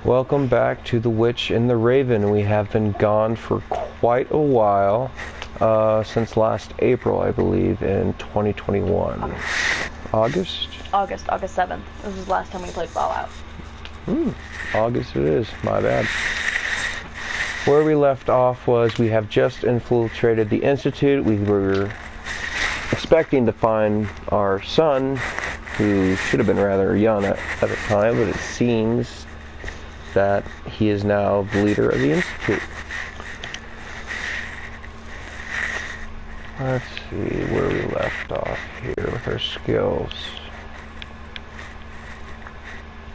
Welcome back to The Witch and the Raven. We have been gone for quite a while, since last April, I believe, in 2021. August? August 7th. This was the last time we played Fallout. August it is, my bad. Where we left off was we have just infiltrated the Institute. We were expecting to find our son, who should have been rather young at the time, but it seems that he is now the leader of the Institute. Let's see where we left off here with our skills.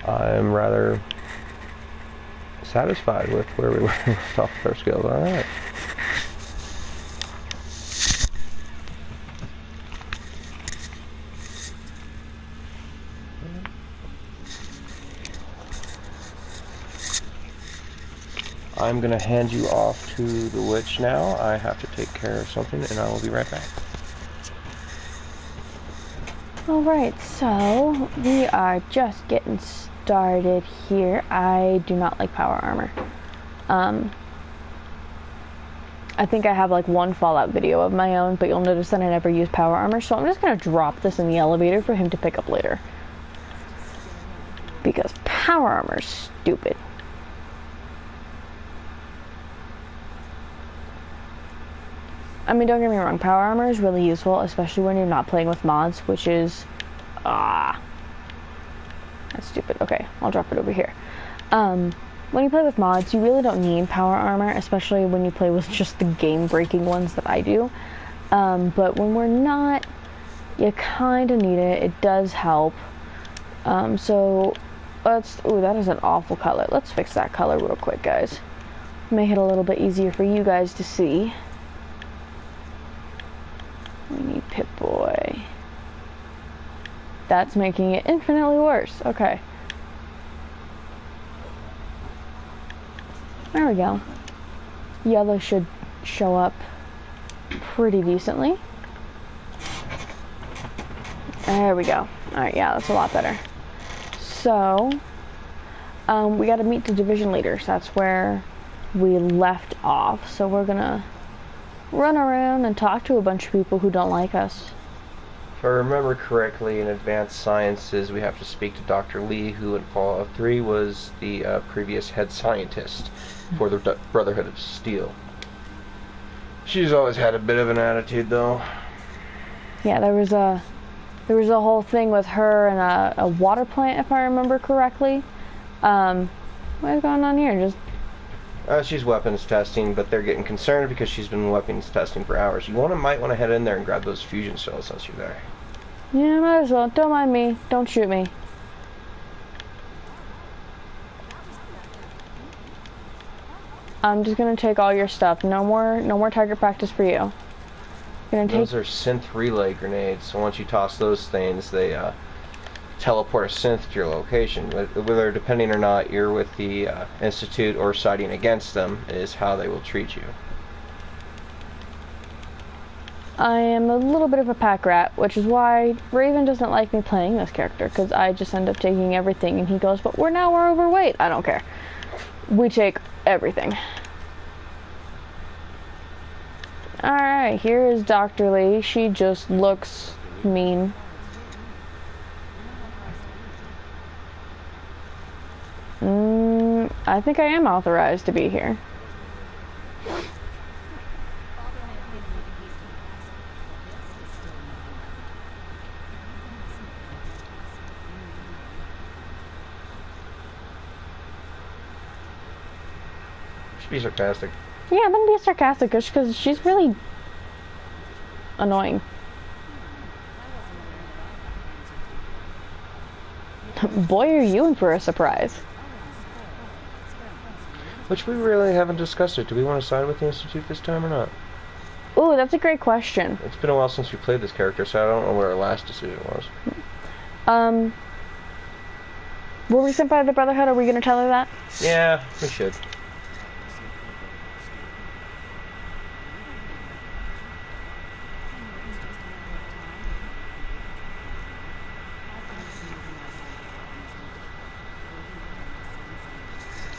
I'm rather satisfied with where we left off with our skills. Alright. I'm going to hand you off to the witch now. I have to take care of something and I will be right back. Alright, so we are just getting started here. I do not like power armor. I think I have like one Fallout video of my own, but you'll notice that I never use power armor, so I'm just going to drop this in the elevator for him to pick up later. Because power armor is stupid. I mean, don't get me wrong, power armor is really useful, especially when you're not playing with mods, which is... that's stupid. Okay, I'll drop it over here. When you play with mods, you really don't need power armor, especially when you play with just the game-breaking ones that I do. But when we're not, you kind of need it. It does help. So, let's... Ooh, that is an awful color. Let's fix that color real quick, guys. Make it a little bit easier for you guys to see. We need Pip-Boy. That's making it infinitely worse. Okay. There we go. Yellow should show up pretty decently. There we go. Alright, yeah, that's a lot better. So, we gotta meet the division leaders. That's where we left off. So we're gonna run around and talk to a bunch of people who don't like us. If I remember correctly, in Advanced Sciences, we have to speak to Dr. Lee, who in Fallout 3 was the previous head scientist for the Brotherhood of Steel. She's always had a bit of an attitude, though. Yeah, there was a whole thing with her and a water plant, if I remember correctly. What is going on here? Just she's weapons testing, but they're getting concerned because she's been weapons testing for hours. You might want to head in there and grab those fusion cells since you're there. Yeah, might as well. Don't mind me. Don't shoot me. I'm just gonna take all your stuff. No more target practice for you. Those are synth relay grenades, so once you toss those things, they teleport a synth to your location. Whether, depending or not you're with the Institute or siding against them, is how they will treat you. I am a little bit of a pack rat, which is why Raven doesn't like me playing this character, because I just end up taking everything, and he goes, but we're overweight. I don't care. We take everything. Alright, here is Dr. Lee. She just looks mean. I think I am authorized to be here. Should be sarcastic. Yeah, I'm gonna be sarcastic just because she's really annoying. Boy, are you in for a surprise. Which we really haven't discussed it. Do we want to side with the Institute this time or not? Ooh, that's a great question. It's been a while since we played this character, so I don't know what our last decision was. Were we sent by the Brotherhood? Are we gonna tell her that? Yeah, we should.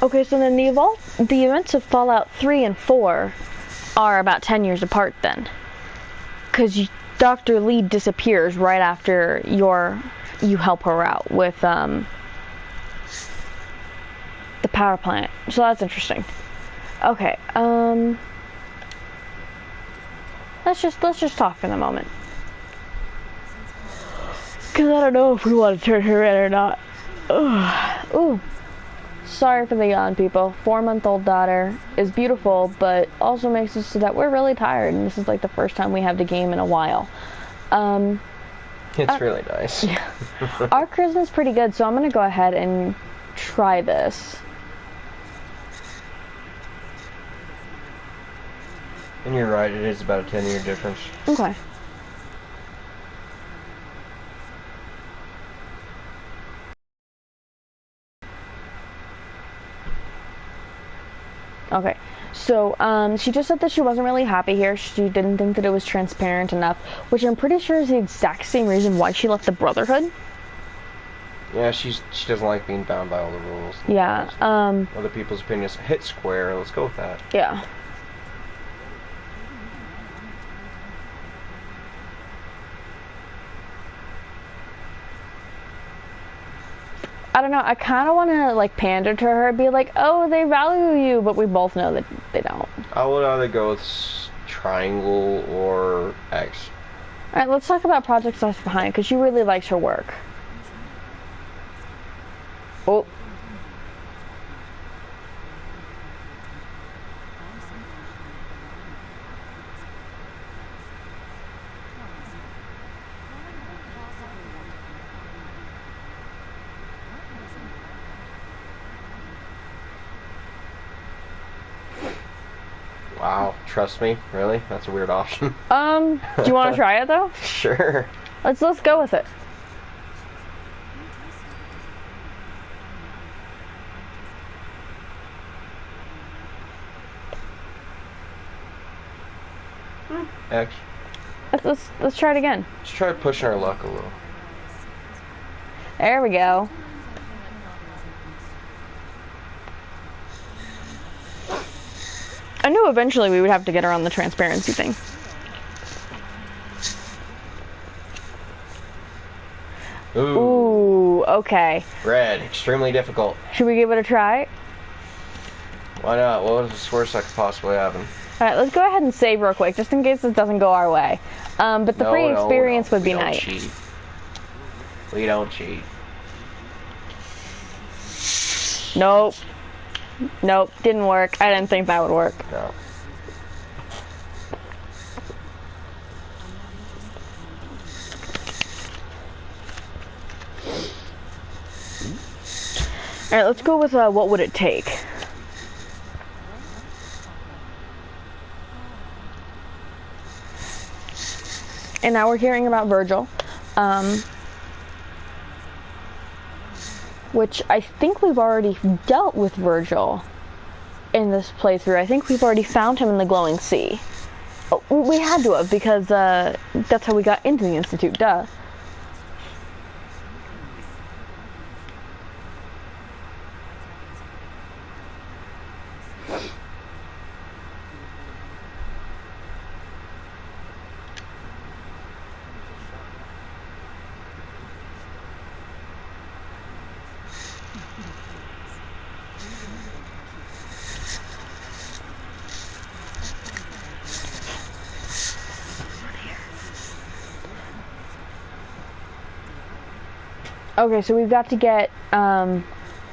Okay, so then the events of Fallout 3 and 4 are about 10 years apart then. Because Dr. Lee disappears right after you help her out with the power plant. So that's interesting. Okay, let's just talk for the moment. Because I don't know if we want to turn her in or not. Ugh. Ooh. Sorry for the yawn, people. 4-month-old daughter is beautiful, but also makes it so that we're really tired, and this is like the first time we have the game in a while. It's really nice. Yeah. Our charisma's pretty good, so I'm gonna go ahead and try this. And you're right, it is about a 10-year difference. Okay. Okay, so she just said that she wasn't really happy here. She didn't think that it was transparent enough, which I'm pretty sure is the exact same reason why she left the Brotherhood. Yeah, she doesn't like being bound by all the rules. Yeah, other people's opinions. Hit square, let's go with that. Yeah. I don't know, I kind of want to, like, pander to her, be like, oh, they value you, but we both know that they don't. I would either go with triangle or X. Alright, let's talk about Project Left Behind, because she really likes her work. Oh. Wow, trust me? Really? That's a weird option. Do you want to try it, though? Sure. Let's go with it. X. Let's try it again. Let's try pushing our luck a little. There we go. I knew eventually we would have to get around the transparency thing. Ooh, okay. Red, extremely difficult. Should we give it a try? Why not? What was the worst that could possibly happen? Alright, let's go ahead and save real quick, just in case this doesn't go our way. But the free experience would be nice. Cheat. We don't cheat. Nope. Nope, didn't work. I didn't think that would work. No. Alright, let's go with what would it take? And now we're hearing about Virgil. Which I think we've already dealt with Virgil in this playthrough. I think we've already found him in the glowing sea. Oh, we had to have, because that's how we got into the Institute, duh. Okay, so we've got to get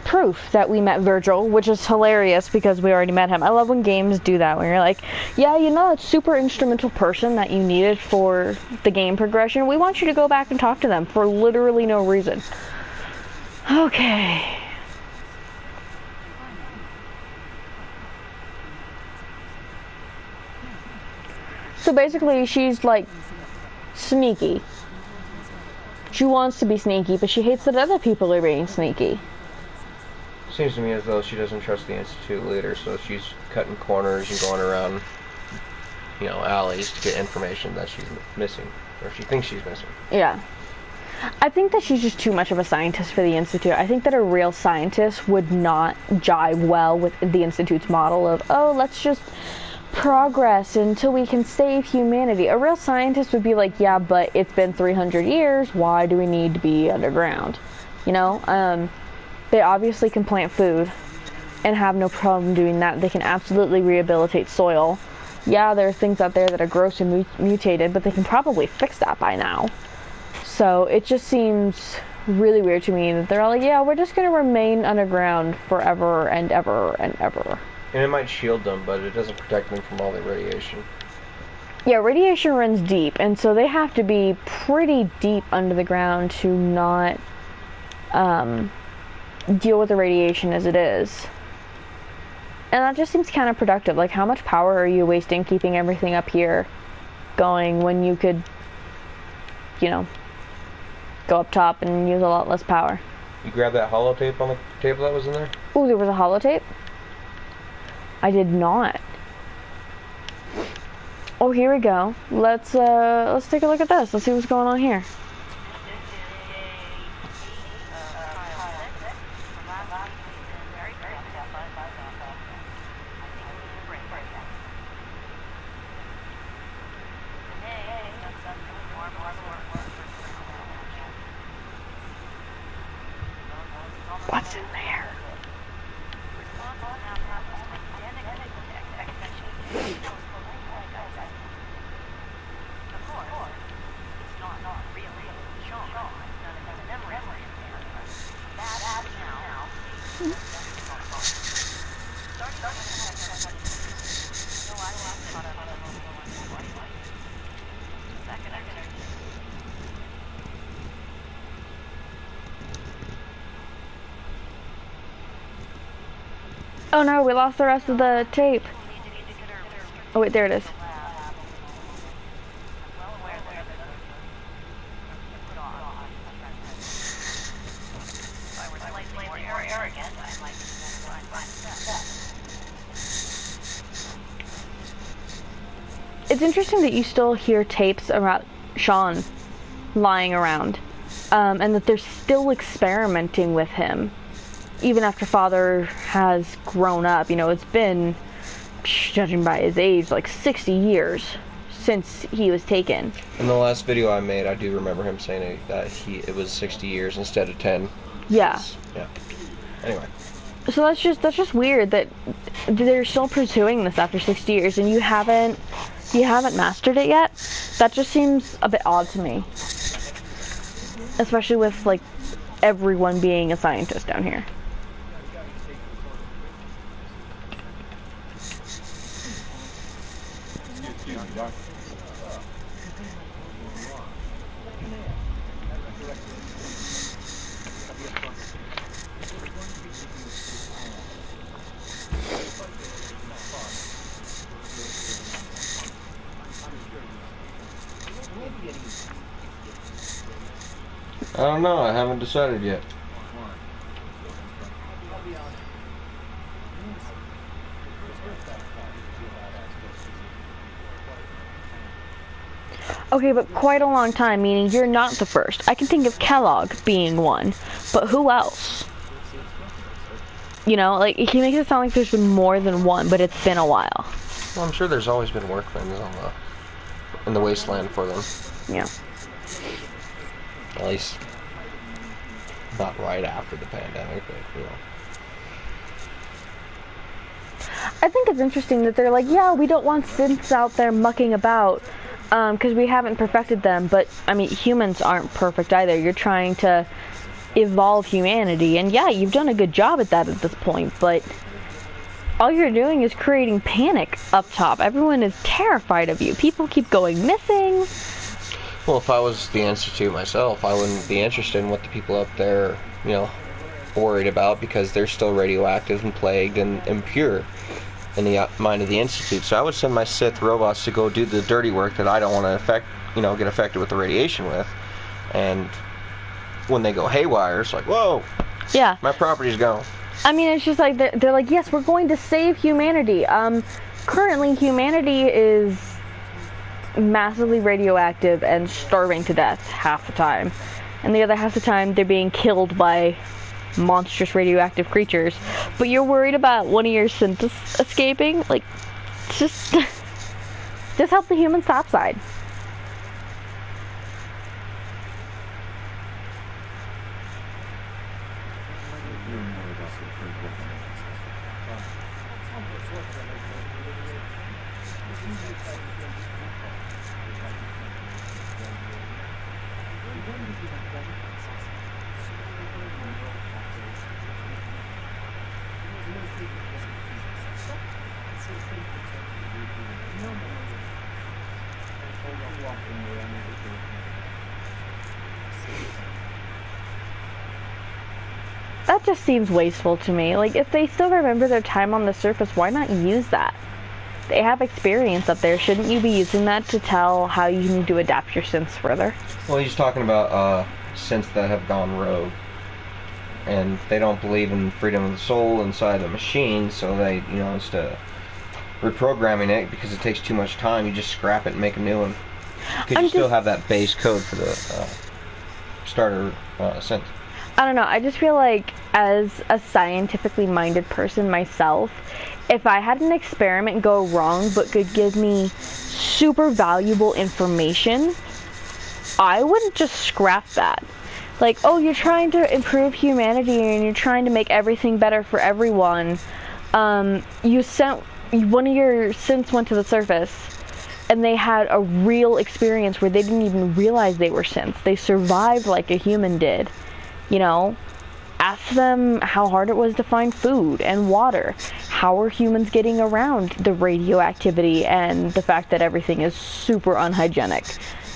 proof that we met Virgil, which is hilarious because we already met him. I love when games do that, when you're like, yeah, you know that super instrumental person that you needed for the game progression? We want you to go back and talk to them for literally no reason. Okay. So basically, she's like sneaky. She wants to be sneaky, but she hates that other people are being sneaky. Seems to me as though she doesn't trust the Institute leader, so she's cutting corners and going around, alleys to get information that she's missing, or she thinks she's missing. Yeah. I think that she's just too much of a scientist for the Institute. I think that a real scientist would not jive well with the Institute's model of, oh, let's just progress until we can save humanity. A real scientist would be like, yeah, but it's been 300 years. Why do we need to be underground? You know, they obviously can plant food and have no problem doing that. They can absolutely rehabilitate soil. Yeah, there are things out there that are gross and mutated, but they can probably fix that by now. So it just seems really weird to me that they're all like, yeah, we're just going to remain underground forever and ever and ever. And it might shield them, but it doesn't protect them from all the radiation. Yeah, radiation runs deep, and so they have to be pretty deep under the ground to not deal with the radiation as it is. And that just seems counterproductive. Like, how much power are you wasting keeping everything up here going when you could, you know, go up top and use a lot less power? You grab that holotape on the table that was in there? Oh, there was a holotape? I did not. Oh, here we go. Let's take a look at this. Let's see what's going on here. What's in there? Oh no, we lost the rest of the tape. Oh wait, there it is. It's interesting that you still hear tapes about Sean lying around, and that they're still experimenting with him. Even after Father has grown up, you know, it's been, judging by his age, like 60 years since he was taken. In the last video I made, I do remember him saying that it was 60 years instead of 10. Yeah. Yeah. Anyway. So that's just weird that they're still pursuing this after 60 years and you haven't mastered it yet. That just seems a bit odd to me. Especially with, like, everyone being a scientist down here. I don't know, I haven't decided yet. Okay, but quite a long time, meaning you're not the first. I can think of Kellogg being one, but who else? You know, like, he makes it sound like there's been more than one, but it's been a while. Well, I'm sure there's always been workmen in the wasteland for them. Yeah. At least not right after the pandemic, but, you know. I think it's interesting that they're like, yeah, we don't want synths out there mucking about, because we haven't perfected them, but, I mean, humans aren't perfect either. You're trying to evolve humanity, and yeah, you've done a good job at that at this point, but all you're doing is creating panic up top. Everyone is terrified of you. People keep going missing. Well, if I was the Institute myself, I wouldn't be interested in what the people up there, you know, worried about, because they're still radioactive and plagued and impure in the mind of the Institute. So I would send my Sith robots to go do the dirty work that I don't want to get affected with the radiation with. And when they go haywire, it's like, whoa, yeah, my property's gone. I mean, it's just like, they're like, yes, we're going to save humanity. Currently, humanity is massively radioactive and starving to death half the time. and the other half the time they're being killed by monstrous radioactive creatures. But you're worried about one of your synths escaping? Like, just help the humans topside. That just seems wasteful to me. Like, if they still remember their time on the surface, why not use that? They have experience up there. Shouldn't you be using that to tell how you need to adapt your synths further? Well, he's talking about synths that have gone rogue. And they don't believe in freedom of the soul inside the machine, so they, you know, instead of reprogramming it, because it takes too much time, you just scrap it and make a new one. Because you still have that base code for the starter synth. I don't know, I just feel like, as a scientifically minded person myself, if I had an experiment go wrong but could give me super valuable information, I wouldn't just scrap that. Like, oh, you're trying to improve humanity and you're trying to make everything better for everyone. You sent, one of your synths went to the surface and they had a real experience where they didn't even realize they were synths. They survived like a human did. You know, ask them how hard it was to find food and water. How are humans getting around the radioactivity and the fact that everything is super unhygienic?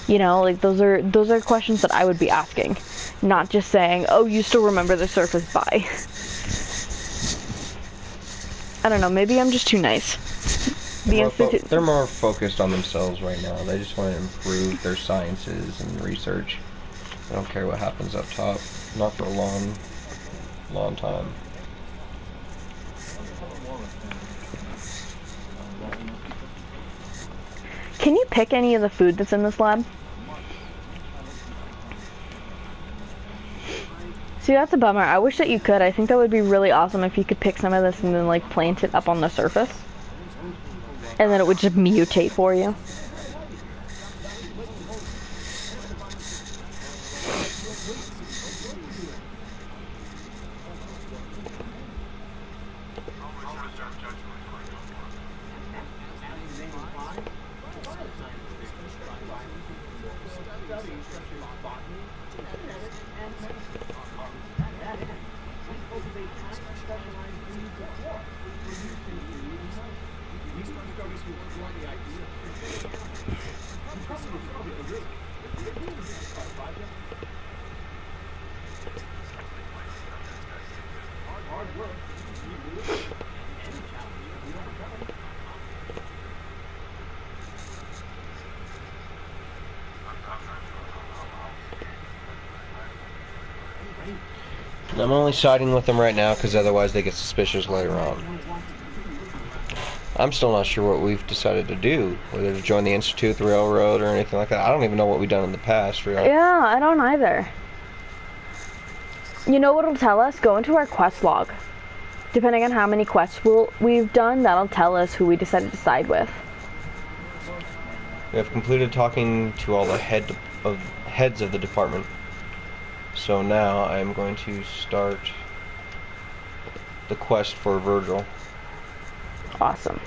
You know, like, those are questions that I would be asking, not just saying, oh, you still remember the surface, bye. I don't know, maybe I'm just too nice. They're more focused on themselves right now. They just want to improve their sciences and research. I don't care what happens up top. Not for a long time. Can you pick any of the food that's in this lab? See, that's a bummer. I wish that you could. I think that would be really awesome if you could pick some of this and then, like, plant it up on the surface. And then it would just mutate for you. I'm only siding with them right now because otherwise they get suspicious later on. I'm still not sure what we've decided to do, whether to join the Institute, the Railroad, or anything like that. I don't even know what we've done in the past, really. Yeah, I don't either. You know what'll tell us? Go into our quest log. Depending on how many quests we've done, that'll tell us who we decided to side with. We have completed talking to all the heads of the department. So now I'm going to start the quest for Virgil. Awesome.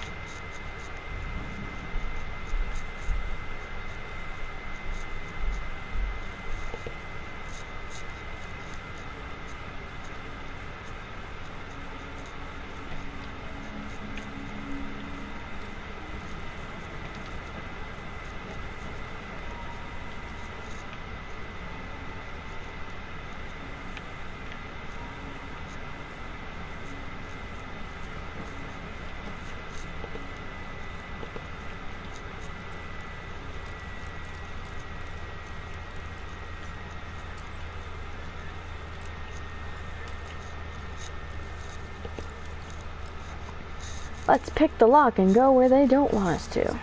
Let's pick the lock and go where they don't want us to.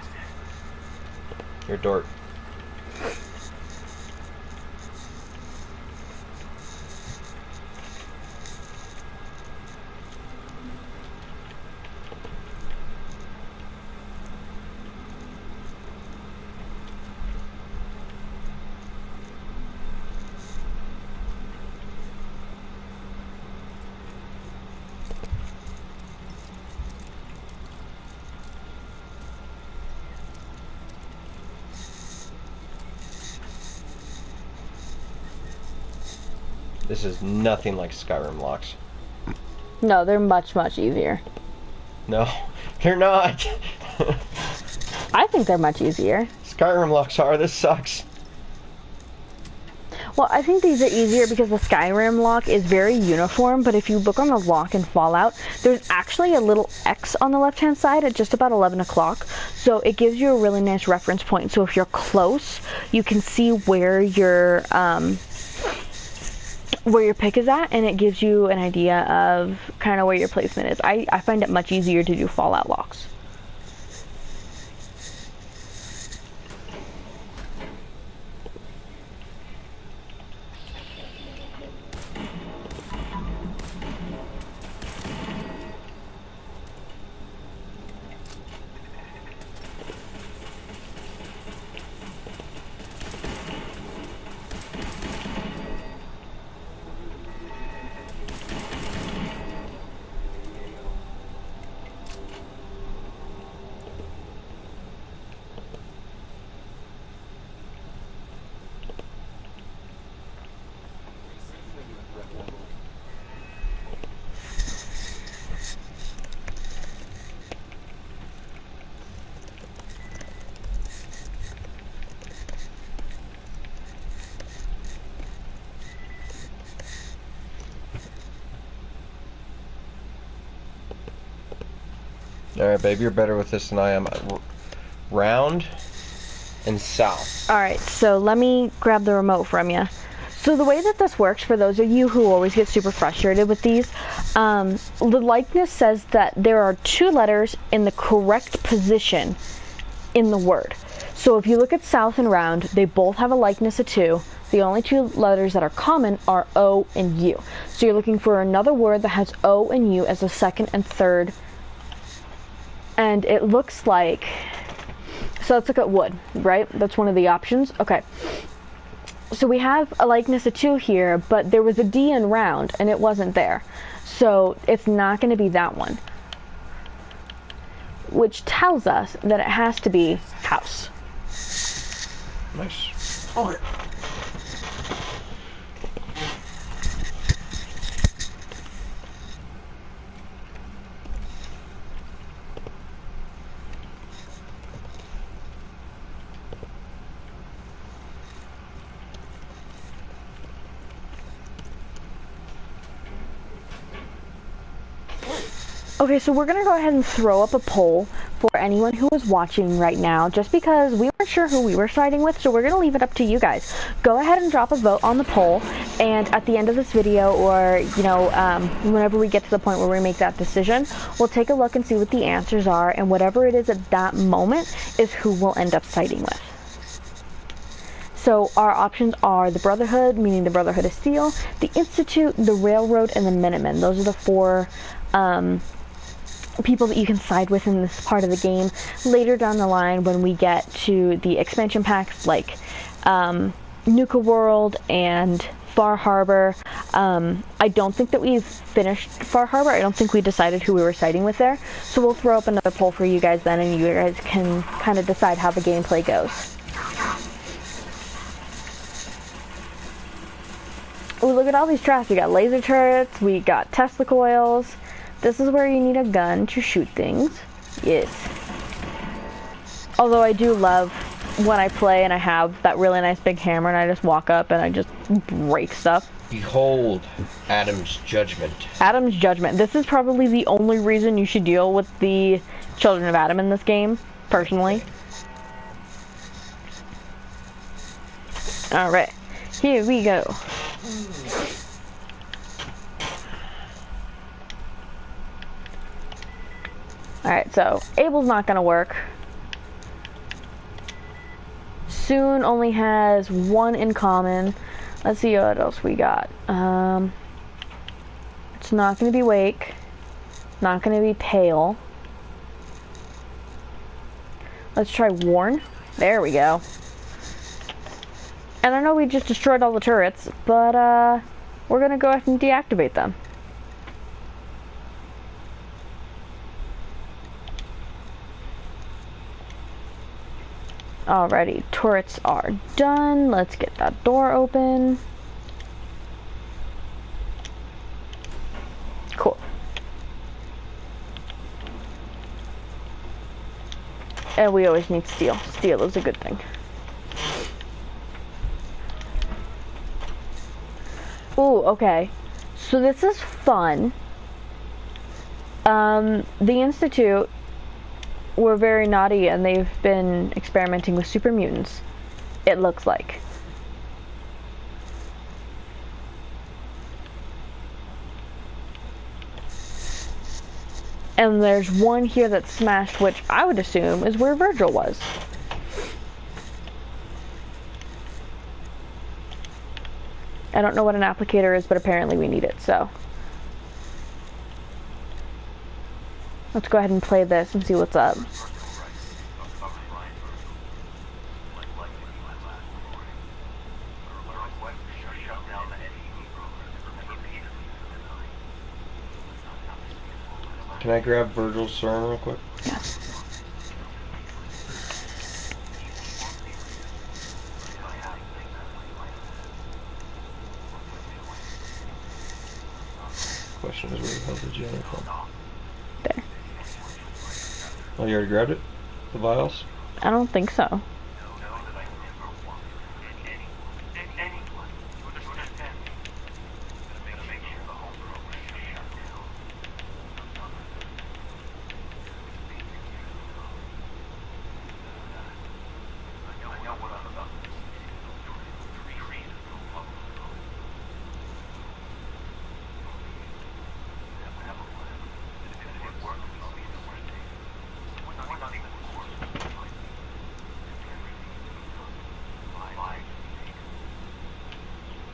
You're a dork. This is nothing like Skyrim locks. No, they're much, much easier. No, they're not. I think they're much easier. Skyrim locks are. This sucks. Well, I think these are easier because the Skyrim lock is very uniform, but if you look on the lock in Fallout, there's actually a little X on the left-hand side at just about 11 o'clock, so it gives you a really nice reference point. So if you're close, you can see where your pick is at, and it gives you an idea of kind of where your placement is. I find it much easier to do Fallout locks. Alright, babe, you're better with this than I am. Round and south. Alright, so let me grab the remote from you. So the way that this works, for those of you who always get super frustrated with these, the likeness says that there are 2 letters in the correct position in the word. So if you look at south and round, they both have a likeness of 2. The only 2 letters that are common are O and U. So you're looking for another word that has O and U as the second and third. And it looks like, so let's look at wood, right? That's one of the options. Okay. So we have a likeness of 2 here, but there was a D in round, and it wasn't there. So it's not going to be that one. Which tells us that it has to be house. Nice. Okay. Okay, so we're going to go ahead and throw up a poll for anyone who is watching right now, just because we weren't sure who we were siding with, so we're going to leave it up to you guys. Go ahead and drop a vote on the poll, and at the end of this video, or, you know, whenever we get to the point where we make that decision, we'll take a look and see what the answers are, and whatever it is at that moment is who we'll end up siding with. So our options are the Brotherhood, meaning the Brotherhood of Steel, the Institute, the Railroad, and the Minutemen. Those are the 4 people that you can side with in this part of the game. Later down the line, when we get to the expansion packs like Nuka World and Far Harbor, I don't think that we've finished Far Harbor. I don't think we decided who we were siding with there. So we'll throw up another poll for you guys then, and you guys can kind of decide how the gameplay goes. Oh, look at all these traps. We got laser turrets, we got Tesla coils. This is where you need a gun to shoot things. Yes. Although I do love when I play and I have that really nice big hammer and I just walk up and I just break stuff. Behold Adam's judgment. Adam's judgment. This is probably the only reason you should deal with the children of Adam in this game, personally. Alright. Here we go. Alright, so Abel's not gonna work. Soon only has 1 in common. Let's see what else we got. It's not gonna be Wake. Not gonna be Pale. Let's try Warn. There we go. And I know we just destroyed all the turrets, but we're gonna go ahead and deactivate them. Alrighty, turrets are done. Let's get that door open. And we always need steel. Steel is a good thing. Ooh, okay. So this is fun. The Institute were very naughty and they've been experimenting with super mutants, it looks like. And there's one here that's smashed, which I would assume is where Virgil was. I don't know what an applicator is, but apparently we need it, so. Let's go ahead and play this and see what's up. Can I grab Virgil's serum real quick? Yeah. Question is, where the hell did you get it from? There. Oh, you already grabbed it? The vials? I don't think so.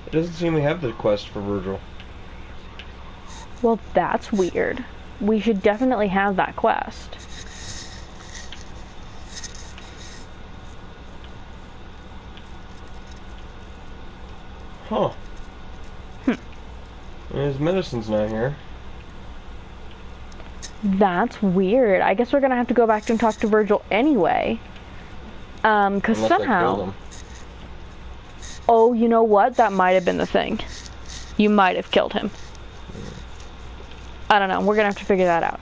It doesn't seem we have the quest for Virgil. Well, that's weird. We should definitely have that quest. Huh. His medicine's not here. That's weird. I guess we're gonna have to go back and talk to Virgil anyway. Because somehow... Oh, you know what? That might have been the thing. You might have killed him. I don't know. We're gonna have to figure that out.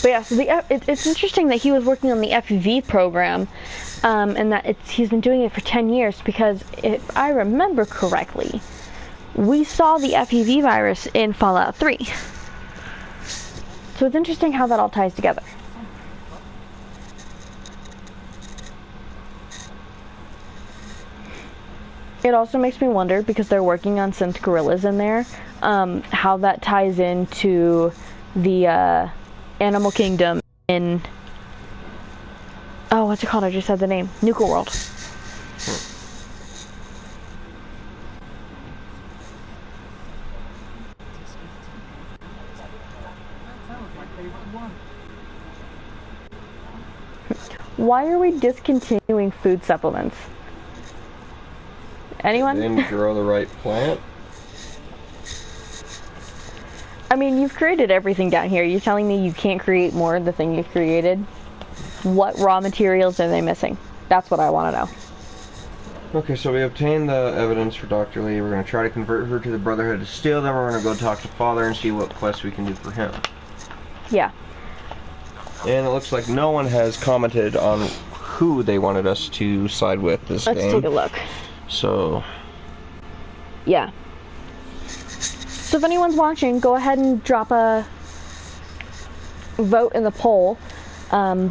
But yeah, so it's interesting that he was working on the FEV program, and that he's been doing it for 10 years, because if I remember correctly, we saw the FEV virus in Fallout 3. So it's interesting how that all ties together. It also makes me wonder, because they're working on synth gorillas in there, how that ties into the animal kingdom in... Oh, what's it called? I just said the name. Nuka World. Why are we discontinuing food supplements? Anyone? They didn't grow the right plant. I mean, you've created everything down here. You're telling me you can't create more of the thing you've created? What raw materials are they missing? That's what I want to know. Okay, so we obtained the evidence for Dr. Lee. We're going to try to convert her to the Brotherhood of Steel. Then we're going to go talk to Father and see what quest we can do for him. Yeah. And it looks like no one has commented on who they wanted us to side with this game. Let's take a look. So... Yeah. So if anyone's watching, go ahead and drop a vote in the poll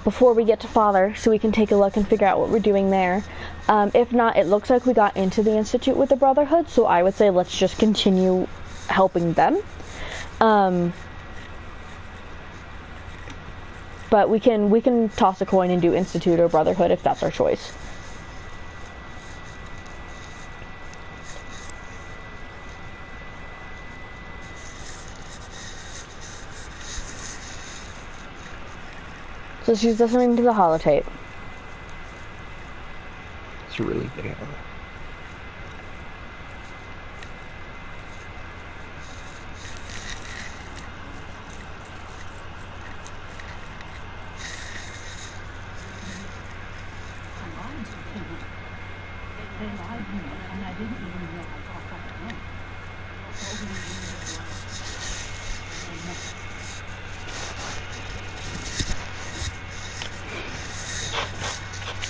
before we get to Father, so we can take a look and figure out what we're doing there. If not, it looks like we got into the Institute with the Brotherhood, so I would say let's just continue helping them. But we can toss a coin and do Institute or Brotherhood if that's our choice. So she's listening to the holotape. It's really big.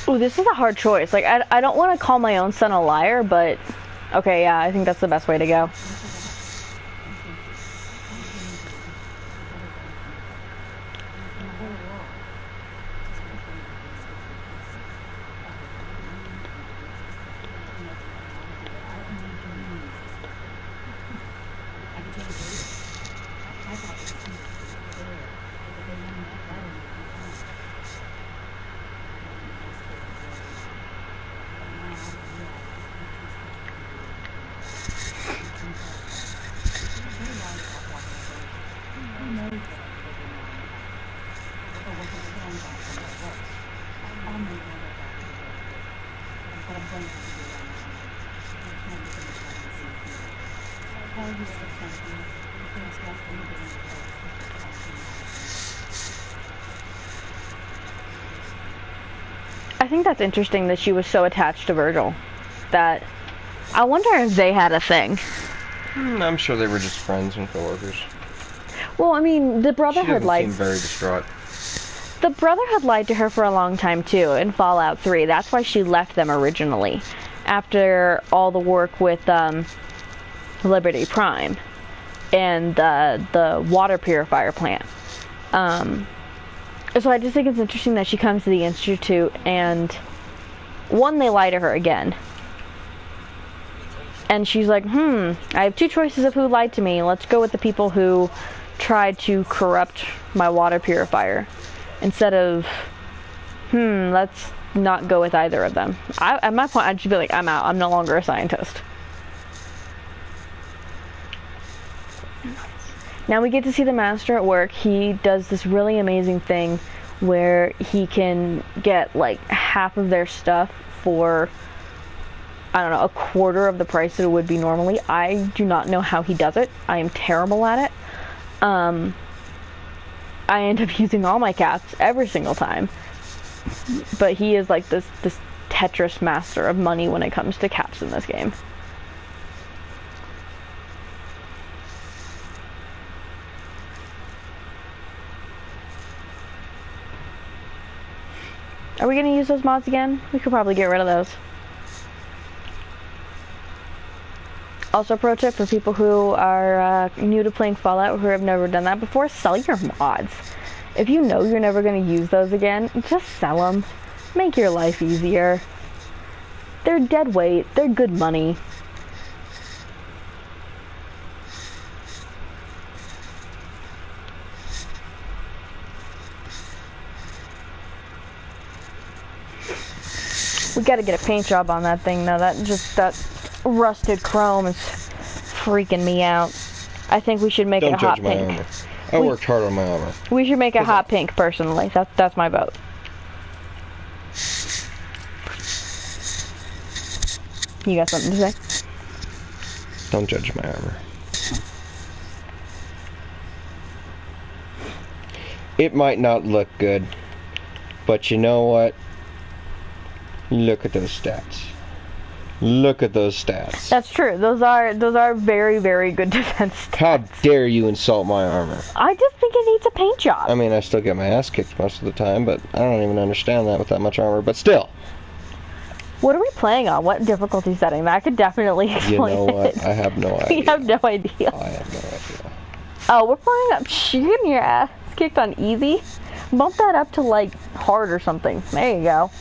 Ooh, this is a hard choice. Like, I don't want to call my own son a liar, but okay, yeah, I think that's the best way to go. I think that's interesting that she was so attached to Virgil. That I wonder if they had a thing. I'm sure they were just friends and coworkers. Well, I mean, the brother had lied. She seemed very distraught. The brother had lied to her for a long time too in Fallout 3. That's why she left them originally, after all the work with Liberty Prime and the water purifier plant. So I just think it's interesting that she comes to the Institute and, one, they lie to her again. And she's like, I have two choices of who lied to me. Let's go with the people who tried to corrupt my water purifier. Instead of, let's not go with either of them. At my point, I'd just be like, I'm out. I'm no longer a scientist. Now we get to see the Master at work. He does this really amazing thing where he can get like half of their stuff for, I don't know, a quarter of the price that it would be normally. I do not know how he does it. I am terrible at it. I end up using all my caps every single time. But he is like this Tetris master of money when it comes to caps in this game. Are we gonna use those mods again? We could probably get rid of those. Also, pro tip for people who are new to playing Fallout, who have never done that before, sell your mods. If you know you're never gonna use those again, just sell them. Make your life easier. They're dead weight. They're good money. We gotta get a paint job on that thing though. That rusted chrome is freaking me out. I think we should make it a hot pink. Armor. I worked hard on my armor. We should make a hot pink personally. That's my vote. You got something to say? Don't judge my armor. It might not look good, but you know what? Look at those stats. Look at those stats. That's true. Those are very, very good defense stats. How dare you insult my armor? I just think it needs a paint job. I mean, I still get my ass kicked most of the time, but I don't even understand that with that much armor, but still. What are we playing on? What difficulty setting? That could definitely explain it. You know what? I have no idea. We have no idea. I have no idea. Oh, we're playing up. You're getting your ass kicked on easy. Bump that up to like hard or something. There you go.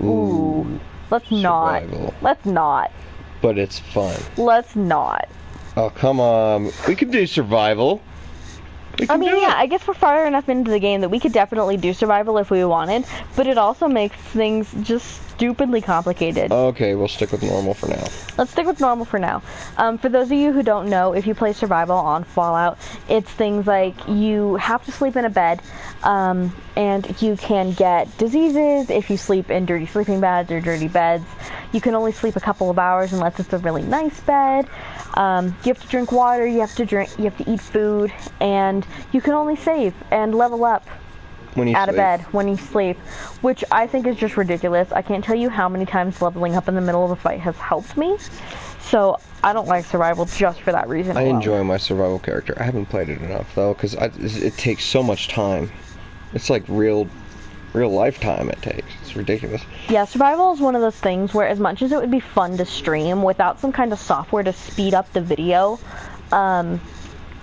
Ooh. Let's not. Survival. Let's not. But it's fun. Let's not. Oh, come on. We could do survival. I mean, yeah, I guess we're far enough into the game that we could definitely do survival if we wanted, but it also makes things just stupidly complicated. Okay, we'll stick with normal for now. Let's stick with normal for now. For those of you who don't know, if you play survival on Fallout, it's things like you have to sleep in a bed, and you can get diseases if you sleep in dirty sleeping bags or dirty beds. You can only sleep a couple of hours unless it's a really nice bed. You have to drink water, you have to eat food, and you can only save and level up out of bed when you sleep, which I think is just ridiculous. I can't tell you how many times leveling up in the middle of a fight has helped me, so I don't like survival just for that reason alone. I enjoy my survival character. I haven't played it enough, though, because it takes so much time. It's like real real lifetime it takes. It's ridiculous. Yeah, survival is one of those things where as much as it would be fun to stream, without some kind of software to speed up the video,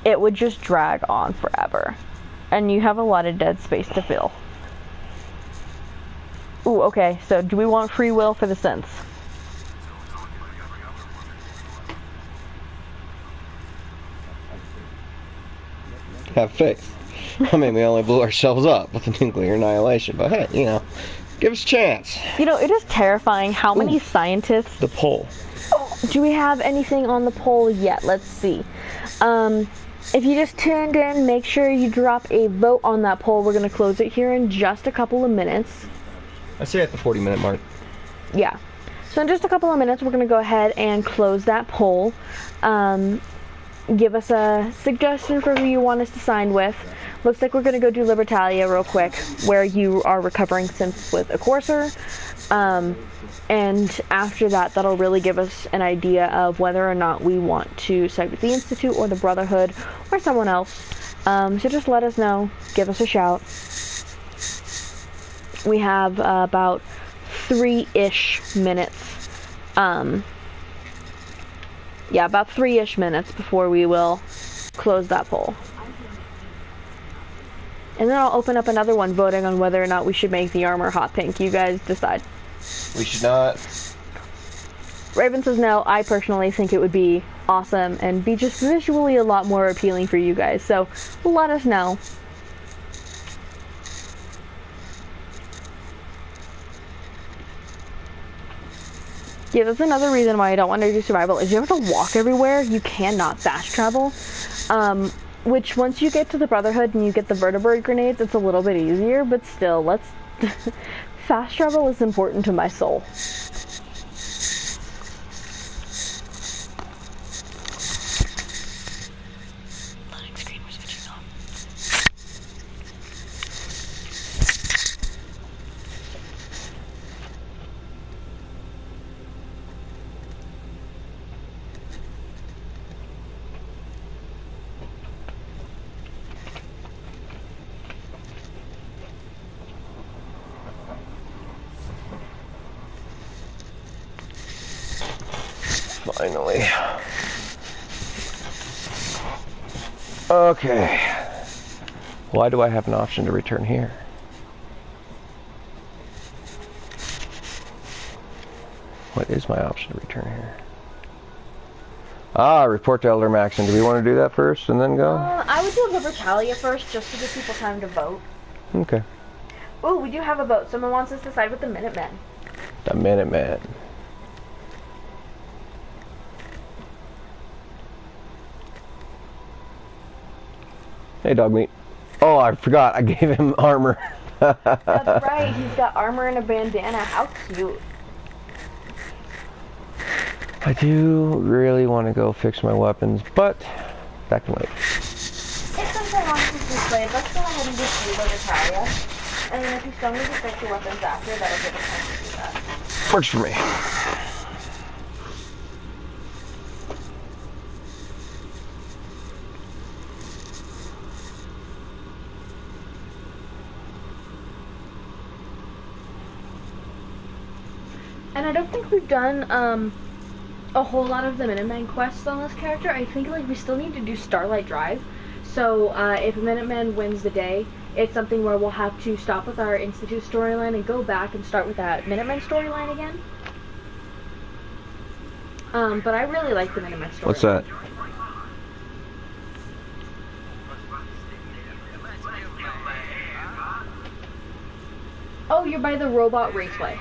it would just drag on forever. And you have a lot of dead space to fill. Ooh, okay, so do we want free will for the synths? Have faith. I mean, we only blew ourselves up with the nuclear annihilation, but hey, you know, give us a chance. You know, it is terrifying how many scientists... The poll. Oh, do we have anything on the poll yet? Let's see. If you just tuned in, make sure you drop a vote on that poll. We're going to close it here in just a couple of minutes. I say at the 40-minute mark. Yeah. So in just a couple of minutes, we're going to go ahead and close that poll. Give us a suggestion for who you want us to sign with. Looks like we're going to go do Libertalia real quick, where you are recovering synths with a courser. And after that, that'll really give us an idea of whether or not we want to side with the Institute or the Brotherhood or someone else. So just let us know. Give us a shout. We have about 3-ish minutes. Yeah, about 3-ish minutes before we will close that poll. And then I'll open up another one voting on whether or not we should make the armor hot pink. You guys decide. We should not. Raven says no. I personally think it would be awesome and be just visually a lot more appealing for you guys. So let us know. Yeah, that's another reason why I don't want to do survival, is you have to walk everywhere. You cannot fast travel. Which, once you get to the Brotherhood and you get the vertebrate grenades, it's a little bit easier, but still, let's... Fast travel is important to my soul. Loading screen was switching off. Finally. Okay. Why do I have an option to return here? What is my option to return here? Ah, report to Elder Maxon. Do we want to do that first and then go? I would do Libertalia first, just to give people time to vote. Okay. Oh, we do have a vote. Someone wants us to side with the Minutemen. The Minutemen. Hey, dog meat. Oh, I forgot. I gave him armor. That's right. He's got armor and a bandana. How cute. I do really want to go fix my weapons, but that can wait. It's been so long since we played. Let's go ahead and just do Libertalia. And then if you still need to fix your weapons after, that'll give us time to do that. Works for me. And I don't think we've done a whole lot of the Minuteman quests on this character. I think like we still need to do Starlight Drive. So if a Minuteman wins the day, it's something where we'll have to stop with our Institute storyline and go back and start with that Minuteman storyline again. But I really like the Minuteman storyline. What's that? Oh, you're by the Robot Raceway.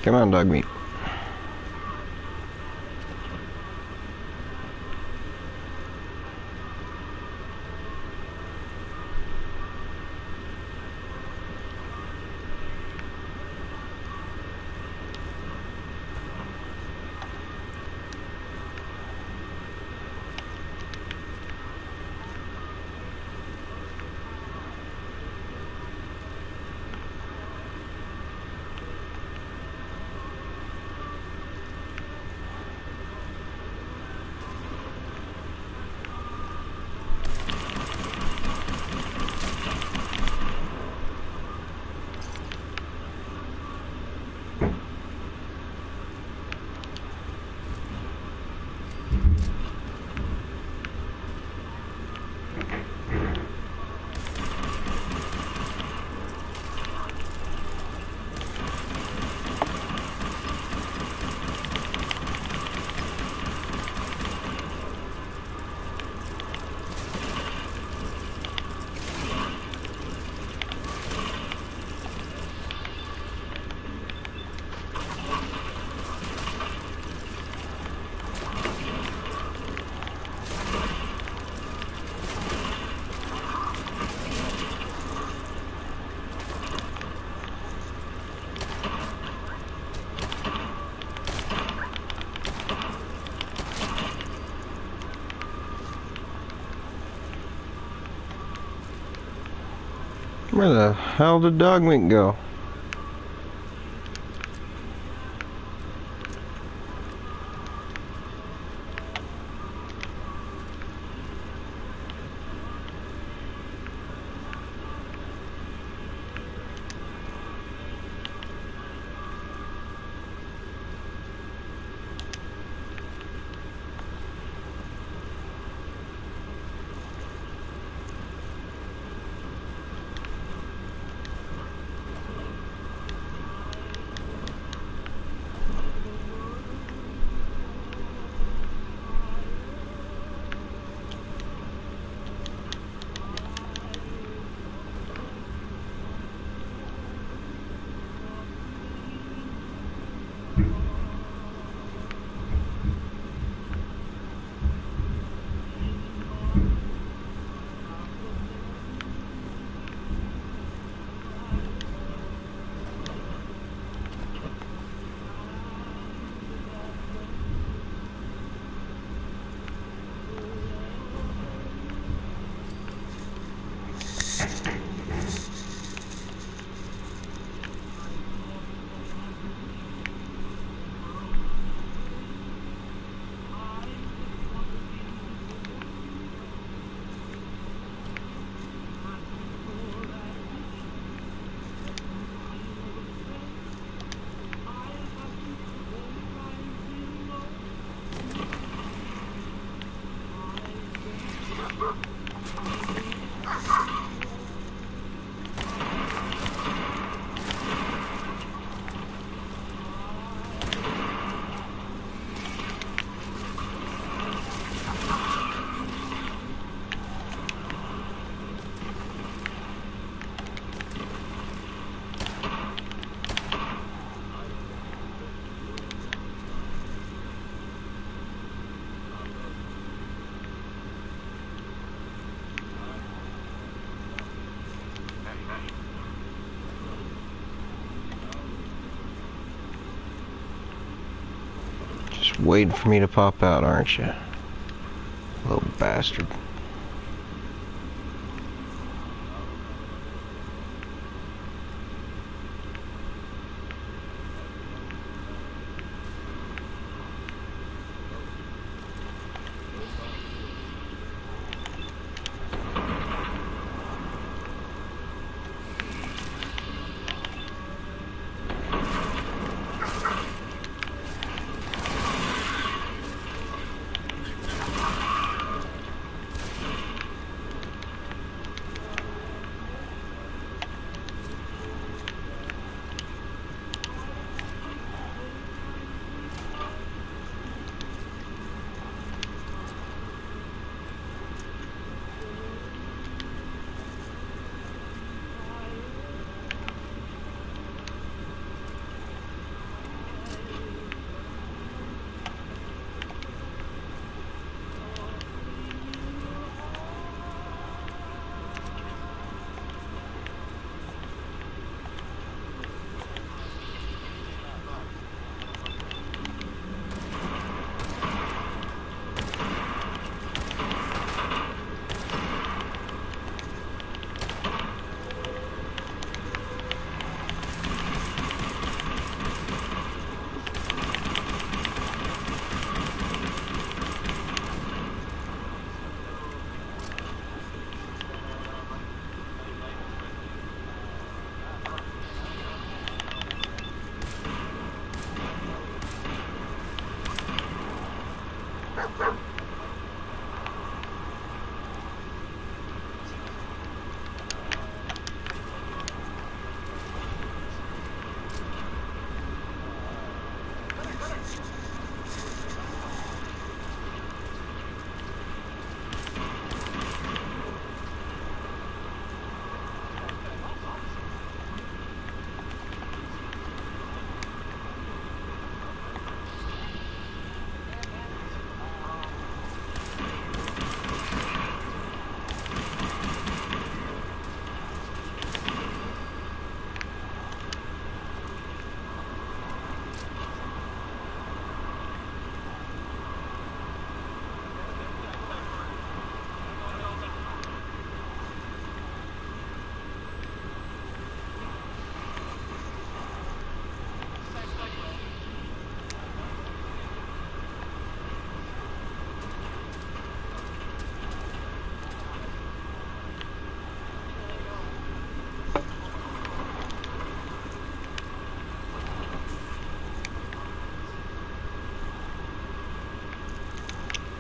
Come on, dog meat. Where the hell did dog meat go? Waiting for me to pop out, aren't you? Little bastard.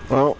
Well.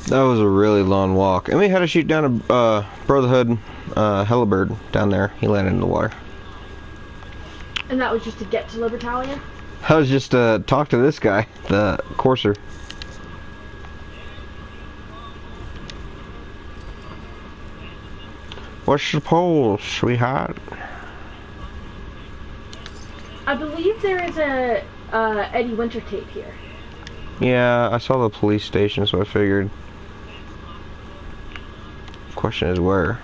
That was a really long walk. And we had to shoot down a Brotherhood Hellbird down there. He landed in the water. And that was just to get to Libertalia? That was just to talk to this guy, the courser. What's the pole, sweetheart? I believe there is a Eddie Winter tape here. Yeah, I saw the police station, so I figured. Question is where?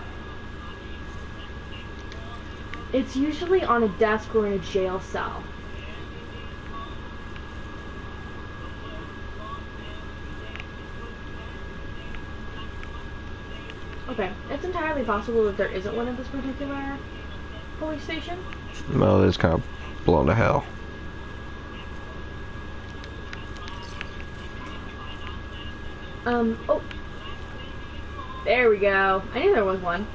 It's usually on a desk or in a jail cell. Okay, it's entirely possible that there isn't one at this particular police station. Well, it's kind of blown to hell. Oh. There we go. I knew there was one.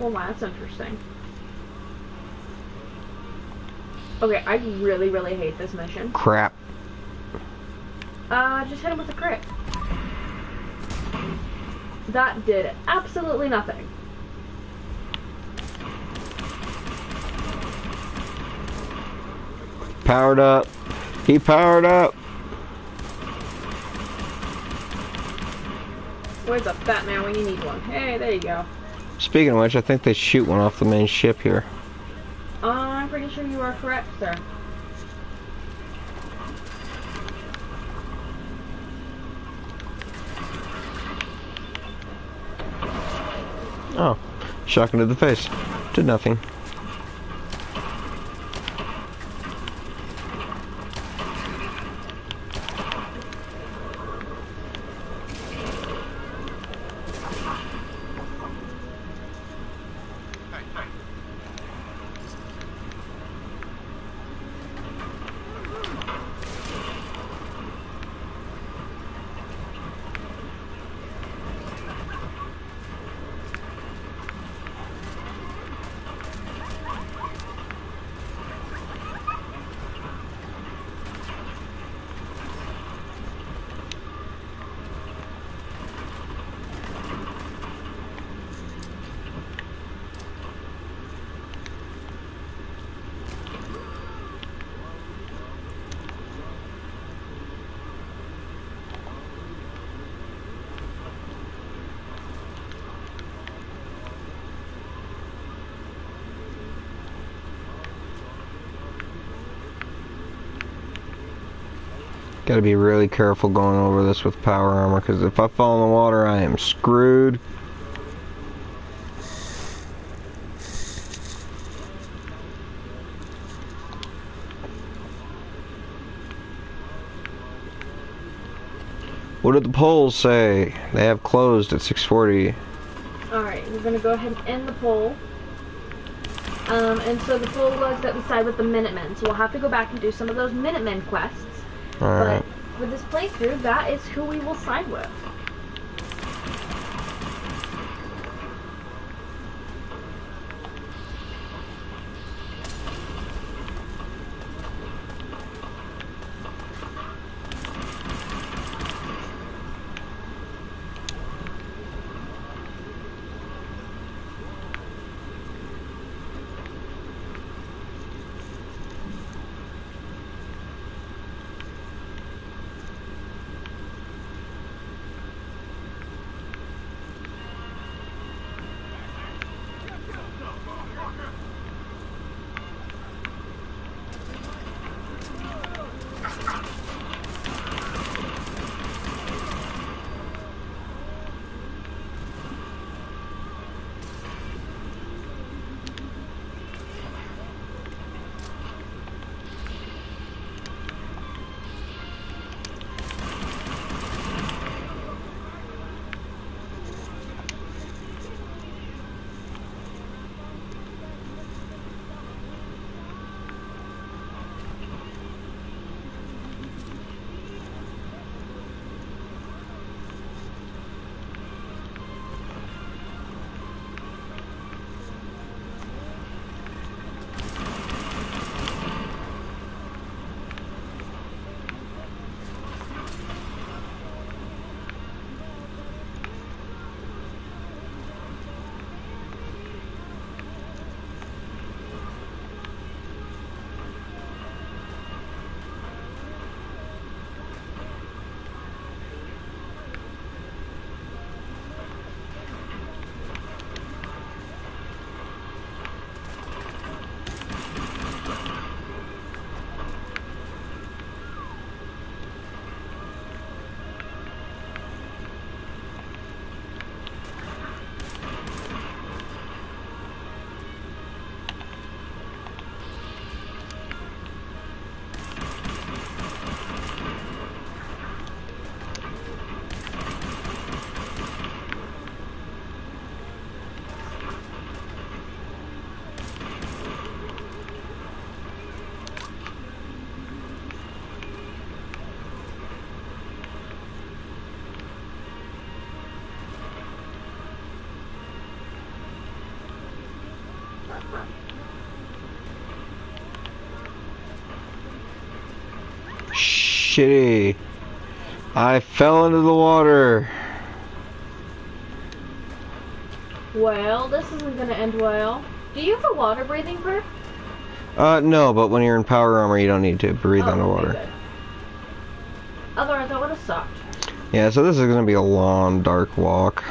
Well, wow, that's interesting. Okay, I really, really hate this mission. Crap. Just hit him with a crit. That did absolutely nothing. Powered up. He powered up. Where's the fat man when you need one? Hey, there you go. Speaking of which, I think they shoot one off the main ship here. I'm pretty sure you are correct, sir. Oh, shotgun to the face. Did nothing. Gotta be really careful going over this with power armor, because if I fall in the water, I am screwed. What did the polls say? They have closed at 6:40. Alright, we're gonna go ahead and end the poll. And so the poll was that we side with the Minutemen. So we'll have to go back and do some of those Minutemen quests. Alright. But for this playthrough, that is who we will side with. Shitty. I fell into the water. Well, this isn't gonna end well. Do you have a water breathing perk? No, but when you're in power armor, you don't need to breathe underwater. Okay, good. Otherwise, that would have sucked. Yeah, so this is gonna be a long, dark walk.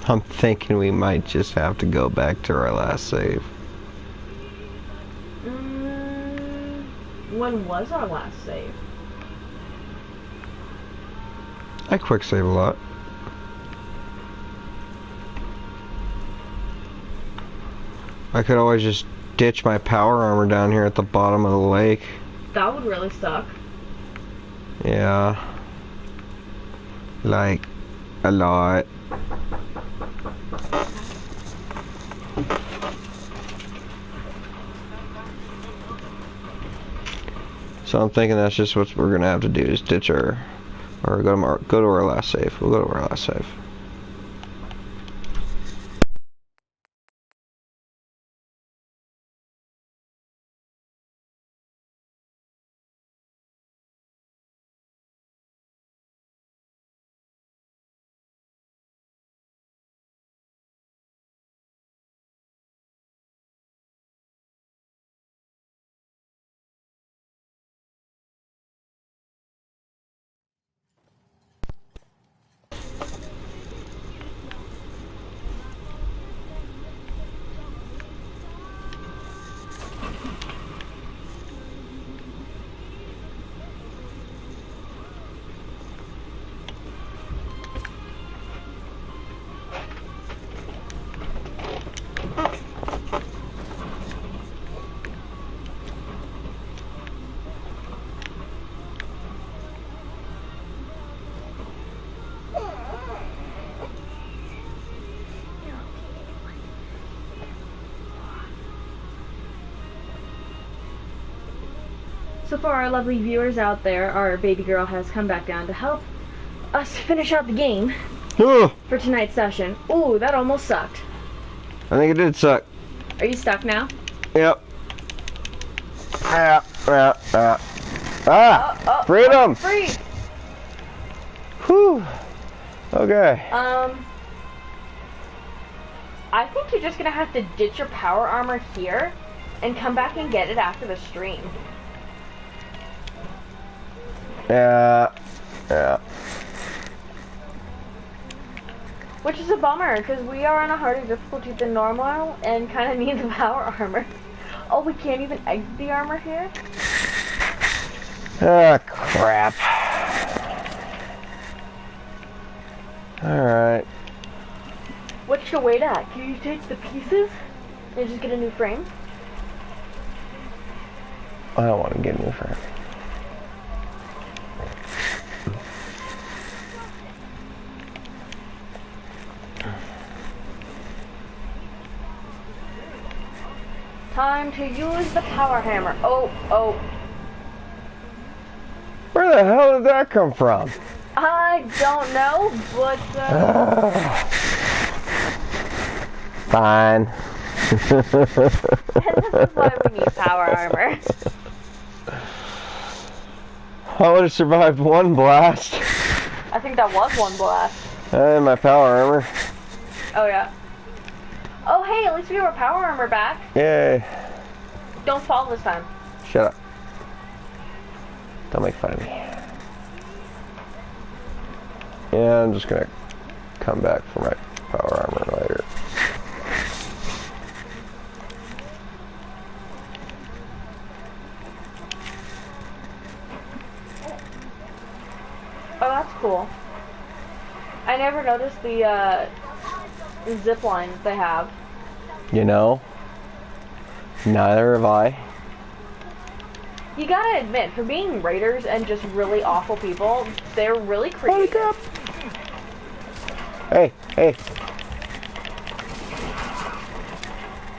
I'm thinking we might just have to go back to our last save. When was our last save? I quick save a lot. I could always just ditch my power armor down here at the bottom of the lake. That would really suck. Yeah. Like, a lot. So I'm thinking that's just what we're gonna have to do, is ditch our, or go to our last save. We'll go to our last save. for our lovely viewers out there, our baby girl has come back down to help us finish out the game for tonight's session. Ooh, that almost sucked. I think it did suck. Are you stuck now? Yep. Freedom! Free! Whew. Okay. I think you're just gonna have to ditch your power armor here and come back and get it after the stream. Yeah. Which is a bummer, because we are on a harder difficulty than normal and kind of need the power armor. Oh, we can't even exit the armor here? Ah, crap. Alright. What's your weight at? Can you take the pieces and just get a new frame? I don't want to get a new frame. Time to use the power hammer. Oh. Where the hell did that come from? I don't know, but Fine. this is why we need power armor. I would have survived one blast. I think that was one blast. And my power armor. Oh yeah. Oh hey, at least we have our power armor back. Yay. Don't fall this time. Shut up. Don't make fun of me. Yeah, I'm just gonna come back for my power armor later. Oh, that's cool. I never noticed the zip line that they have. You know? Neither have I. You gotta admit, for being raiders and just really awful people, they're really creative. Holy crap! Hey.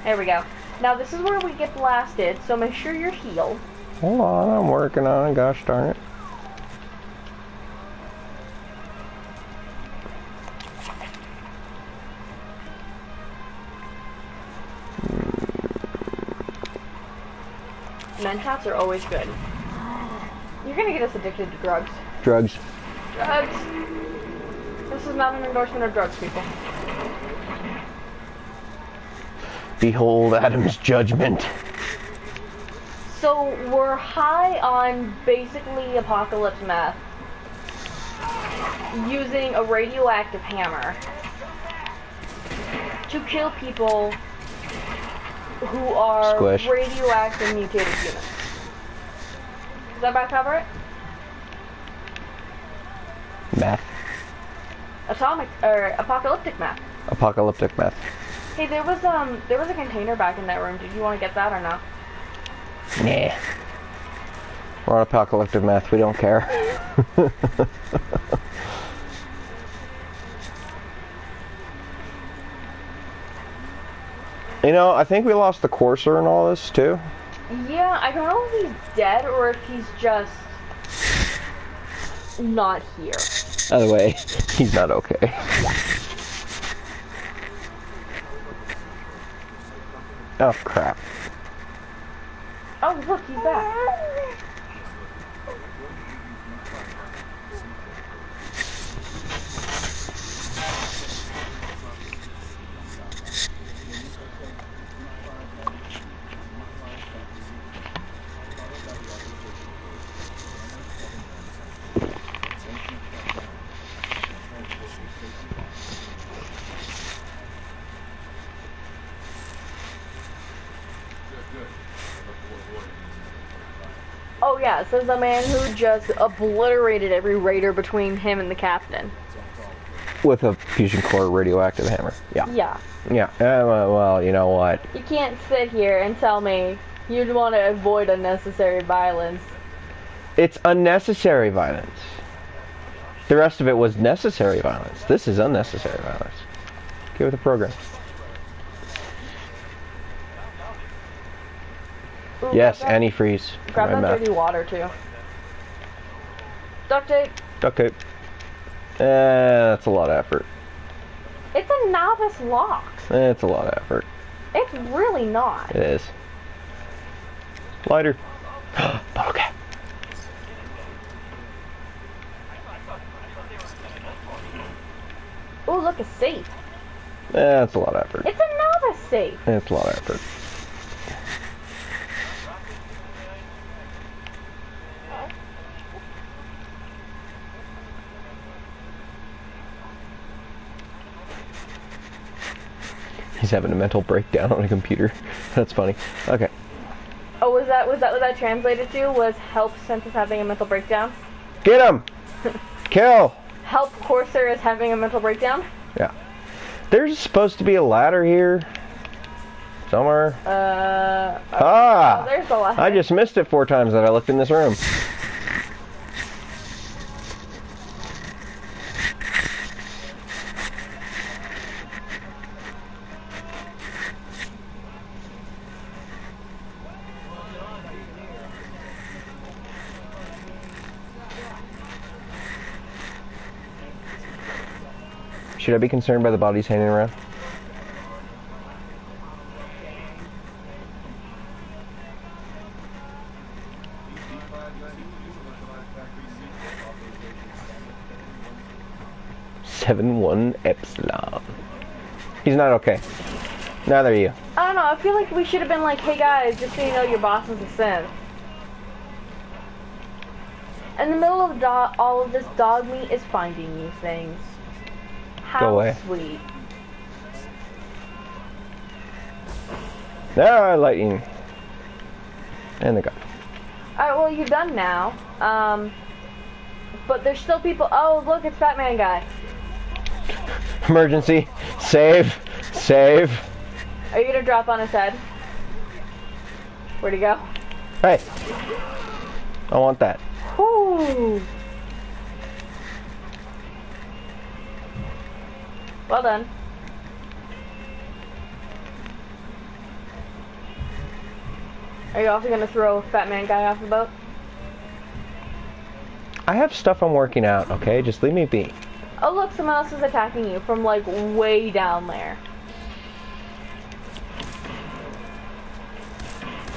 There we go. Now this is where we get blasted, so make sure you're healed. Hold on, I'm working on it, gosh darn it. Mentats are always good. You're gonna get us addicted to drugs. Drugs. Drugs! This is not an endorsement of drugs, people. Behold Adam's judgment. So, we're high on basically apocalypse meth. Using a radioactive hammer to kill people who are Squish. radioactive mutated humans. Does that about cover it? Meth. Apocalyptic meth. Apocalyptic meth. Hey, there was a container back in that room. Did you want to get that or no? Nah. We're on apocalyptic meth, we don't care. You know, I think we lost the Courser in all this too. Yeah, I don't know if he's dead or if he's just not here. Either way, he's not okay. Yeah. Oh crap. Oh, look, he's back. Oh yeah, says the man who just obliterated every raider between him and the captain. With a fusion core radioactive hammer. Yeah. Yeah. Well, you know what? You can't sit here and tell me you'd want to avoid unnecessary violence. It's unnecessary violence. The rest of it was necessary violence. This is unnecessary violence. Get with the program. Ooh, Yes, antifreeze. Grab that dirty water too. Duct tape. Duct tape. That's a lot of effort. It's a novice lock. It's a lot of effort. It's really not. It is. Lighter. Bottle cap. Ooh, look, a safe. That's a lot of effort. It's a novice safe. It's a lot of effort. He's having a mental breakdown on a computer. That's funny. Okay. Oh, was that what that translated to? Was help Sent is having a mental breakdown? Get him! Kill! Help Corsair is having a mental breakdown? Yeah. There's supposed to be a ladder here. Somewhere. Oh, there's the ladder. I just missed it 4 times that I looked in this room. Should I be concerned by the bodies hanging around? Seven-1 Epsilon. He's not okay. Neither are you. I don't know, I feel like we should have been like, hey guys, just so you know, your boss is a synth. In the middle of all of this, dog meat is finding you things. How Go away. Sweet. Ah, lightning. And the gun. Alright, well, you're done now. But there's still people. Oh, look, it's Batman guy. Emergency. Save. Save. Are you gonna drop on his head? Where'd he go? Hey. I want that. Whoo. Well done. Are you also gonna throw Batman guy off the boat? I have stuff I'm working out, okay? Just leave me be. Oh look, someone else is attacking you from like way down there.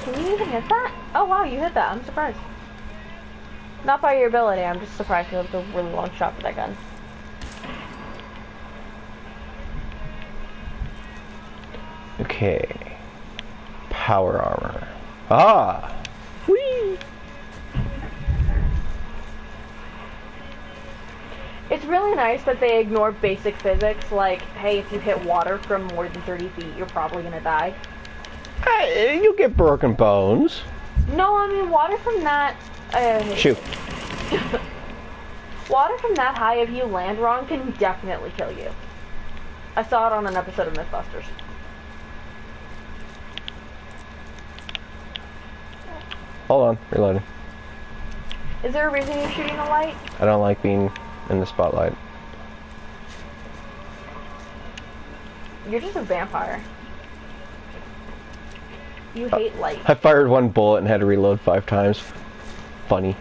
Can you even hit that? Oh wow, you hit that. I'm surprised. Not by your ability, I'm just surprised you have a really long shot with that gun. Okay. Power armor. Ah! Whee! It's really nice that they ignore basic physics, like, hey, if you hit water from more than 30 feet, you're probably gonna die. Hey, you'll get broken bones. No, I mean, water from that... Shoot. Water from that high, if you land wrong, can definitely kill you. I saw it on an episode of Mythbusters. Hold on, reloading. Is there a reason you're shooting a light? I don't like being in the spotlight. You're just a vampire. You hate light. I fired 1 bullet and had to reload 5 times. Funny.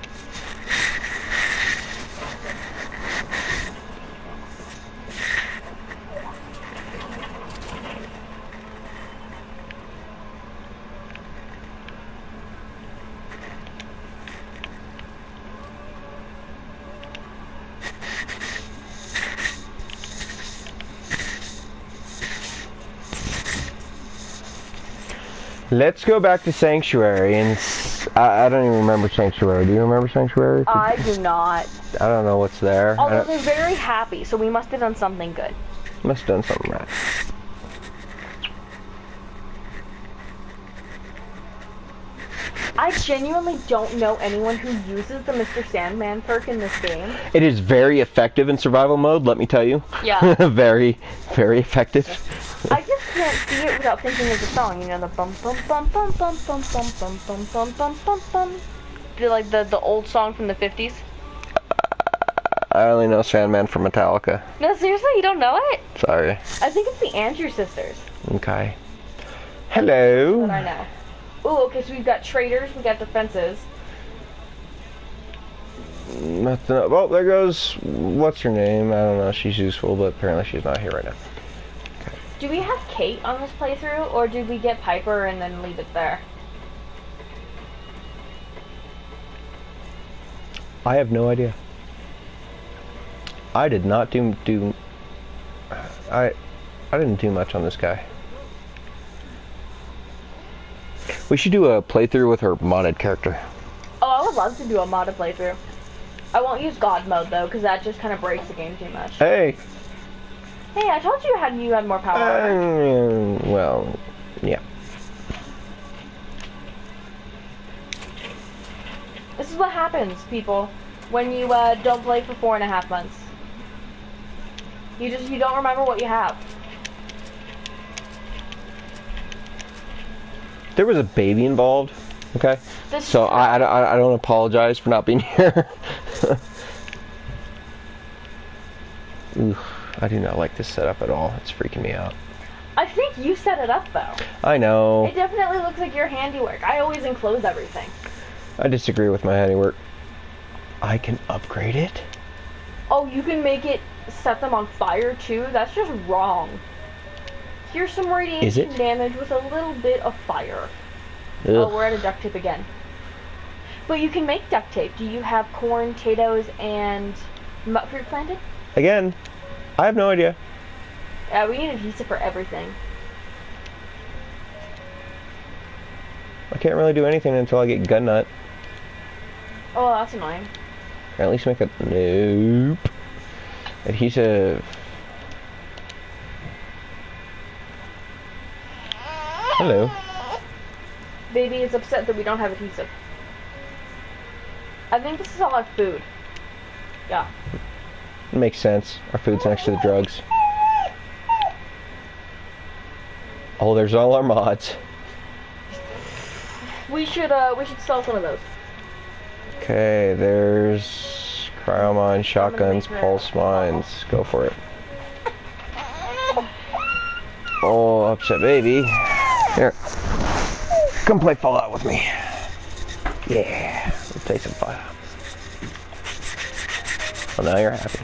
Let's go back to Sanctuary, and I don't even remember Sanctuary. Do you remember Sanctuary? I do not. I don't know what's there. Although they're very happy, so we must have done something good. Must have done something right. I genuinely don't know anyone who uses the Mr. Sandman perk in this game. It is very effective in survival mode, let me tell you. Yeah. Very, very effective. I just can't see it without thinking of the song. You know, the bum bum bum bum bum bum bum bum bum bum bum bum bum. Like the old song from the 50s. I only know Sandman from Metallica. No, seriously, you don't know it? Sorry. I think it's the Andrew Sisters. Okay. Hello. That I know. Oh, okay, so we've got traders, we got defenses. Nothing. Oh, there goes. What's her name? I don't know. She's useful, but apparently she's not here right now. Okay. Do we have Kate on this playthrough, or did we get Piper and then leave it there? I have no idea. I did not do. I didn't do much on this guy. We should do a playthrough with her modded character. Oh, I would love to do a modded playthrough. I won't use God mode though, because that just kind of breaks the game too much. Hey. Hey, I told you had more power. Well, yeah. This is what happens, people, when you don't play for 4.5 months. You don't remember what you have. There was a baby involved. Okay. So I don't apologize for not being here. Ooh, I do not like this setup at all. It's freaking me out. I think you set it up though. I know. It definitely looks like your handiwork. I always enclose everything. I disagree with my handiwork. I can upgrade it. Oh, you can make it set them on fire too? That's just wrong. Here's some radiation damage with a little bit of fire. Ugh. Oh, we're at a duct tape again. But you can make duct tape. Do you have corn, potatoes, and nut fruit planted? Again, I have no idea. Yeah, we need adhesive for everything. I can't really do anything until I get gun nut. Oh, that's annoying. Or at least make a... Nope. Adhesive. Hello. Baby is upset that we don't have adhesive. I think this is all our food. Yeah. It makes sense. Our food's next to the drugs. Oh, there's all our mods. We should sell some of those. Okay, there's cryomine, shotguns, pulse mines. Go for it. Oh, upset baby. Here. Come play Fallout with me. Yeah. Let's play some Fallout. Well, now you're happy.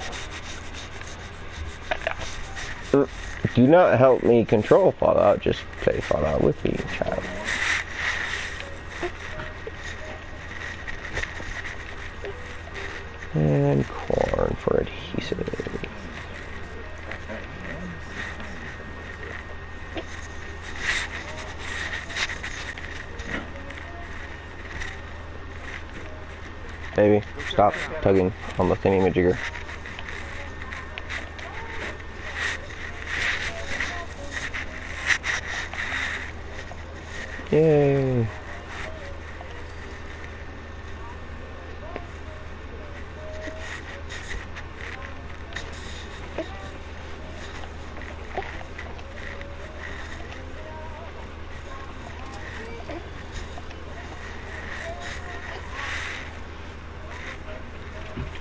Do not help me control Fallout, just play Fallout with me, child. And corn for adhesive. Baby, stop tugging on the thingy-majigger. Yay!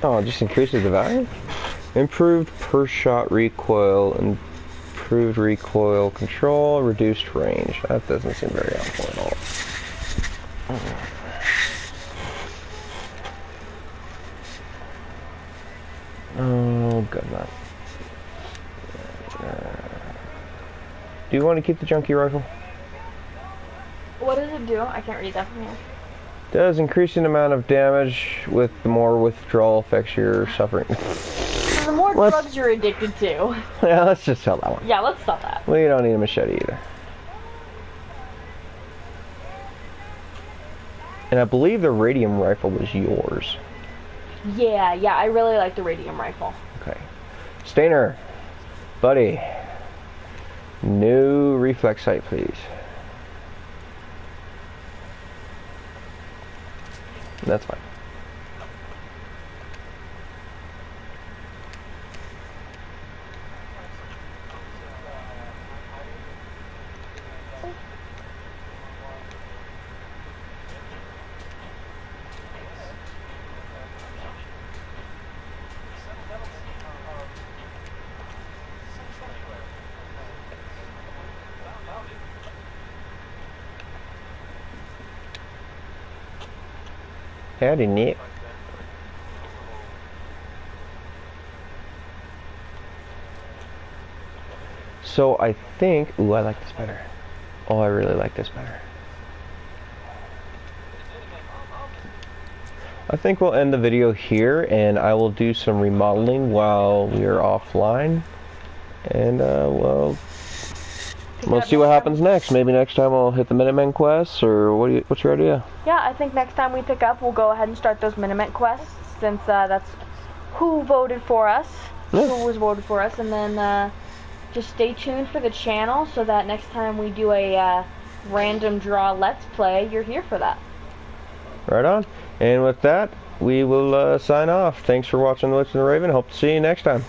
Oh, it just increases the value? Improved per shot recoil, improved recoil control, reduced range. That doesn't seem very helpful at all. Oh, good night. Do you want to keep the junkie rifle? What does it do? I can't read that from here. Does increasing amount of damage with the more withdrawal effects you're suffering. So the more drugs you're addicted to. Yeah, let's just sell that one. Yeah, let's sell that. Well, you don't need a machete either. And I believe the radium rifle was yours. Yeah, I really like the radium rifle. Okay. Stainer, buddy. New reflex sight, please. That's fine. Howdy, Nick. So I think, ooh, I like this better. Oh, I really like this better. I think we'll end the video here, and I will do some remodeling while we are offline. And, well, we'll see what happens next. Maybe next time I'll hit the Minutemen quests, or what's your idea? Yeah, I think next time we pick up, we'll go ahead and start those Minutemen quests, since that's who voted for us, who was voted for us, and then just stay tuned for the channel so that next time we do a random draw Let's Play, you're here for that. Right on. And with that, we will sign off. Thanks for watching The Witch and the Raven. Hope to see you next time.